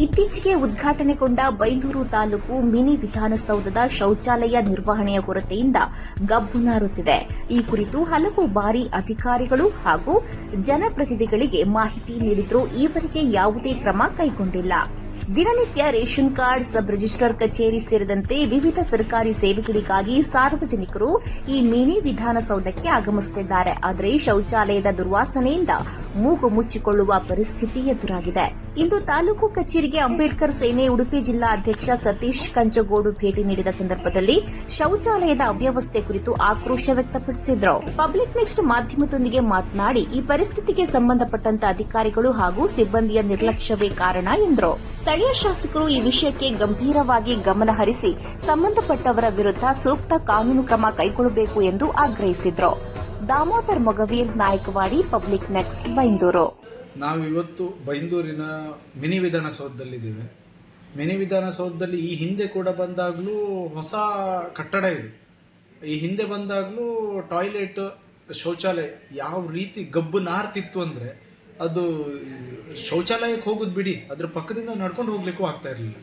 ಇತ್ತೀಚೆಗೆ ಉದ್ಘಾಟನೆಗೊಂಡ ಬೈಂದೂರು ತಾಲೂಕು ಮಿನಿ ವಿಧಾನಸೌಧದ ಶೌಚಾಲಯ ನಿರ್ವಹಣೆಯ ಕೊರತೆಯಿಂದ ಗಬ್ಬು ನಾರುತ್ತಿದೆ. ಈ ಕುರಿತು ಹಲವು ಬಾರಿ ಅಧಿಕಾರಿಗಳು ಹಾಗೂ ಜನಪ್ರತಿನಿಧಿಗಳಿಗೆ ಮಾಹಿತಿ ನೀಡಿದರೂ ಈವರೆಗೆ ಯಾವುದೇ ಕ್ರಮ ಕೈಗೊಂಡಿಲ್ಲ. ದಿನನಿತ್ಯ ರೇಷನ್ ಕಾರ್ಡ್, ಸಬ್ ರಿಜಿಸ್ಟರ್ ಕಚೇರಿ ಸೇರಿದಂತೆ ವಿವಿಧ ಸರ್ಕಾರಿ ಸೇವೆಗಳಿಗಾಗಿ ಸಾರ್ವಜನಿಕರು ಈ ಮಿನಿ ವಿಧಾನಸೌಧಕ್ಕೆ ಆಗಮಿಸುತ್ತಿದ್ದಾರೆ. ಆದರೆ ಶೌಚಾಲಯದ ದುರ್ವಾಸನೆಯಿಂದ ಮೂಗು ಮುಚ್ಚಿಕೊಳ್ಳುವ ಪರಿಸ್ಥಿತಿ ಎದುರಾಗಿದೆ. ಇಂದು ತಾಲೂಕು ಕಚೇರಿಗೆ ಅಂಬೇಡ್ಕರ್ ಸೇನೆ ಉಡುಪಿ ಜಿಲ್ಲಾ ಅಧ್ಯಕ್ಷ ಸತೀಶ್ ಕಂಚಗೋಡು ಭೇಟಿ ನೀಡಿದ ಸಂದರ್ಭದಲ್ಲಿ ಶೌಚಾಲಯದ ಅವ್ಯವಸ್ಥೆ ಕುರಿತು ಆಕ್ರೋಶ ವ್ಯಕ್ತಪಡಿಸಿದರು. ಪಬ್ಲಿಕ್ ನೆಕ್ಸ್ಟ್ ಮಾಧ್ಯಮದೊಂದಿಗೆ ಮಾತನಾಡಿ, ಈ ಪರಿಸ್ಥಿತಿಗೆ ಸಂಬಂಧಪಟ್ಟಂತ ಅಧಿಕಾರಿಗಳು ಹಾಗೂ ಸಿಬ್ಬಂದಿಯ ನಿರ್ಲಕ್ಷ್ಯವೇ ಕಾರಣ ಎಂದರು. ಸ್ಥಳೀಯ ಶಾಸಕರು ಈ ವಿಷಯಕ್ಕೆ ಗಂಭೀರವಾಗಿ ಗಮನ ಹರಿಸಿ ಸಂಬಂಧಪಟ್ಟವರ ವಿರುದ್ಧ ಸೂಕ್ತ ಕಾನೂನು ಕ್ರಮ ಕೈಗೊಳ್ಳಬೇಕು ಎಂದು ಆಗ್ರಹಿಸಿದರು. Damodar Mogaveer, Nayakawadi, public next, Byndoor. ನಾವಿವತ್ತು ಬೈಂದೂರಿನ ಮಿನಿ ವಿಧಾನಸೌಧದಲ್ಲಿದ್ದೇವೆ. ಮಿನಿ ವಿಧಾನಸೌಧದಲ್ಲಿ ಈ ಹಿಂದೆ ಕೂಡ ಬಂದಾಗಲೂ ಹೊಸ ಕಟ್ಟಡ ಇದೆ. ಈ ಹಿಂದೆ ಬಂದಾಗಲೂ ಟಾಯ್ಲೆಟ್, ಶೌಚಾಲಯ ಯಾವ ರೀತಿ ಗಬ್ಬು ನಾರ್ತಿತ್ತು ಅಂದರೆ ಅದು ಶೌಚಾಲಯಕ್ಕೆ ಹೋಗೋದು ಬಿಡಿ, ಅದ್ರ ಪಕ್ಕದಿಂದ ನಡ್ಕೊಂಡು ಹೋಗ್ಲಿಕ್ಕೂ ಆಗ್ತಾ ಇರಲಿಲ್ಲ.